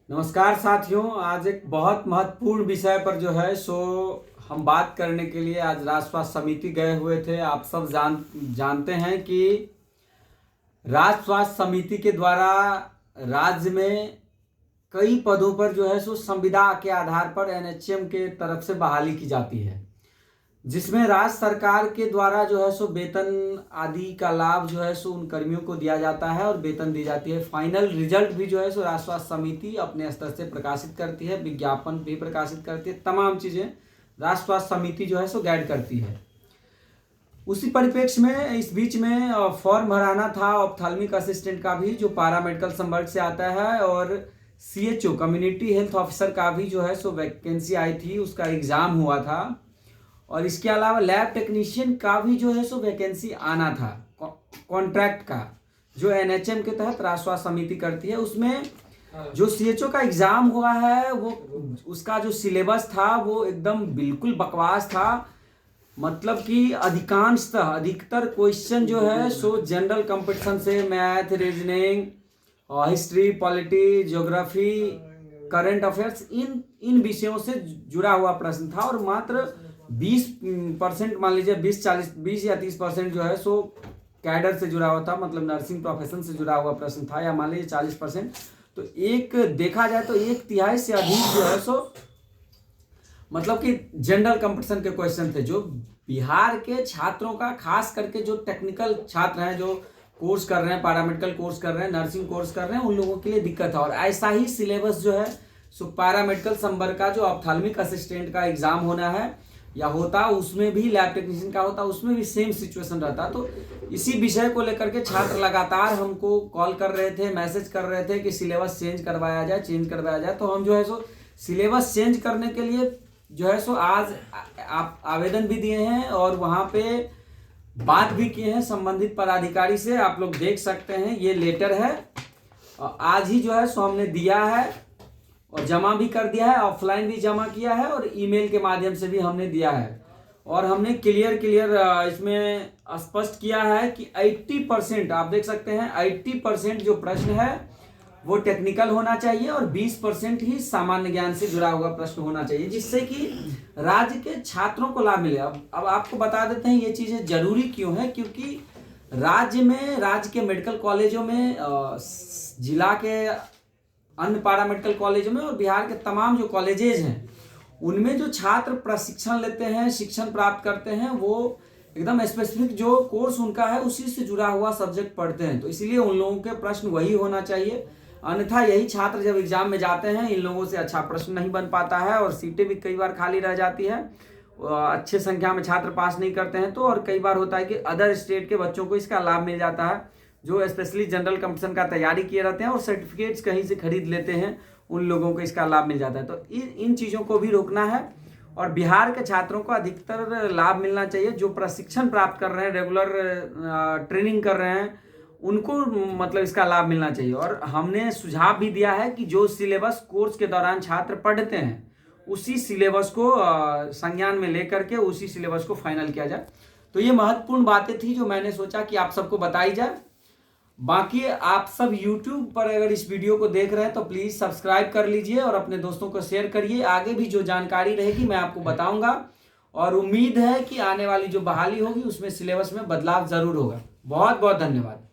नमस्कार साथियों, आज एक बहुत महत्वपूर्ण विषय पर जो है हम बात करने के लिए आज राष्ट्र स्वास्थ्य समिति गए हुए थे। आप सब जानते हैं कि राष्ट्र स्वास्थ्य समिति के द्वारा राज्य में कई पदों पर जो है संविदा के आधार पर एनएचएम के तरफ से बहाली की जाती है, जिसमें राज्य सरकार के द्वारा जो है वेतन आदि का लाभ जो है उन कर्मियों को दिया जाता है और वेतन दी जाती है। फाइनल रिजल्ट भी जो है राष्ट्र स्वास्थ्य समिति अपने स्तर से प्रकाशित करती है, विज्ञापन भी प्रकाशित करती है, तमाम चीज़ें राष्ट्र स्वास्थ्य समिति जो है गाइड करती है। उसी परिप्रेक्ष्य में इस बीच में फॉर्म भराना था ऑप्थेल्मिक असिस्टेंट का भी, जो पैरामेडिकल संवर्ग से आता है, और CHO कम्युनिटी हेल्थ ऑफिसर का भी जो है वैकेंसी आई थी, उसका एग्ज़ाम हुआ था। और इसके अलावा लैब टेक्नीशियन का भी जो है वैकेंसी आना था कॉन्ट्रैक्ट का, जो एनएचएम के तहत राष्ट्र स्वास्थ्य समिति करती है। उसमें जो CHO का एग्ज़ाम हुआ है वो उसका जो सिलेबस था वो एकदम बिल्कुल बकवास था। मतलब कि अधिकतर क्वेश्चन जो है जनरल कंपटीशन से math, reasoning, history, polity, geography, current affairs, इन विषयों से जुड़ा हुआ प्रश्न था। और मात्र 20% मान लीजिए 20 या 30% जो है कैडर से जुड़ा हुआ था, मतलब नर्सिंग प्रोफेशन से जुड़ा हुआ प्रश्न था, या मान लीजिए 40%। तो एक देखा जाए तो 1/3 से अधिक जो है मतलब कि जनरल कंपटीशन के क्वेश्चन थे, जो बिहार के छात्रों का, खास करके जो टेक्निकल छात्र हैं, जो कोर्स कर रहे हैं, पैरामेडिकल कोर्स कर रहे हैं, नर्सिंग कोर्स कर रहे हैं, उन लोगों के लिए दिक्कत है। और ऐसा ही सिलेबस जो है पैरामेडिकल संवर्ग का जो ऑप्थेल्मिक असिस्टेंट का एग्जाम होना है या होता, उसमें भी लैब टेक्नीशियन का होता, उसमें भी सेम सिचुएशन रहता। तो इसी विषय को लेकर के छात्र लगातार हमको कॉल कर रहे थे, मैसेज कर रहे थे कि सिलेबस चेंज करवाया जाए। तो हम जो है सिलेबस चेंज करने के लिए जो है आज आप आवेदन भी दिए हैं और वहाँ पे बात भी किए हैं संबंधित पदाधिकारी से। आप लोग देख सकते हैं, ये लेटर है, आज ही जो है हमने दिया है और जमा भी कर दिया है, ऑफलाइन भी जमा किया है और ईमेल के माध्यम से भी हमने दिया है। और हमने क्लियर इसमें स्पष्ट किया है कि 80%, आप देख सकते हैं, 80% जो प्रश्न है वो टेक्निकल होना चाहिए और 20% ही सामान्य ज्ञान से जुड़ा हुआ प्रश्न होना चाहिए, जिससे कि राज्य के छात्रों को लाभ मिले। अब आपको बता देते हैं ये चीज़ें जरूरी क्यों है, क्योंकि राज्य के मेडिकल कॉलेजों में, जिला के अन्य पैरामेडिकल कॉलेजों में और बिहार के तमाम जो कॉलेजेज हैं, उनमें जो छात्र प्रशिक्षण लेते हैं, शिक्षण प्राप्त करते हैं, वो एकदम स्पेसिफिक जो कोर्स उनका है उसी से जुड़ा हुआ सब्जेक्ट पढ़ते हैं। तो इसलिए उन लोगों के प्रश्न वही होना चाहिए, अन्यथा यही छात्र जब एग्जाम में जाते हैं, इन लोगों से अच्छा प्रश्न नहीं बन पाता है और सीटें भी कई बार खाली रह जाती है, अच्छे संख्या में छात्र पास नहीं करते हैं। तो और कई बार होता है कि अदर स्टेट के बच्चों को इसका लाभ मिल जाता है, जो स्पेशली जनरल कंपटीशन का तैयारी किए रहते हैं और सर्टिफिकेट्स कहीं से खरीद लेते हैं, उन लोगों को इसका लाभ मिल जाता है। तो इन चीज़ों को भी रोकना है और बिहार के छात्रों को अधिकतर लाभ मिलना चाहिए। जो प्रशिक्षण प्राप्त कर रहे हैं, रेगुलर ट्रेनिंग कर रहे हैं, उनको मतलब इसका लाभ मिलना चाहिए। और हमने सुझाव भी दिया है कि जो सिलेबस कोर्स के दौरान छात्र पढ़ते हैं, उसी सिलेबस को संज्ञान में लेकर के उसी सिलेबस को फाइनल किया जाए। तो ये महत्वपूर्ण बातें थी जो मैंने सोचा कि आप सबको बताई जाए। बाकी आप सब YouTube पर अगर इस वीडियो को देख रहे हैं तो प्लीज़ सब्सक्राइब कर लीजिए और अपने दोस्तों को शेयर करिए। आगे भी जो जानकारी रहेगी मैं आपको बताऊंगा और उम्मीद है कि आने वाली जो बहाली होगी उसमें सिलेबस में बदलाव ज़रूर होगा। बहुत बहुत धन्यवाद।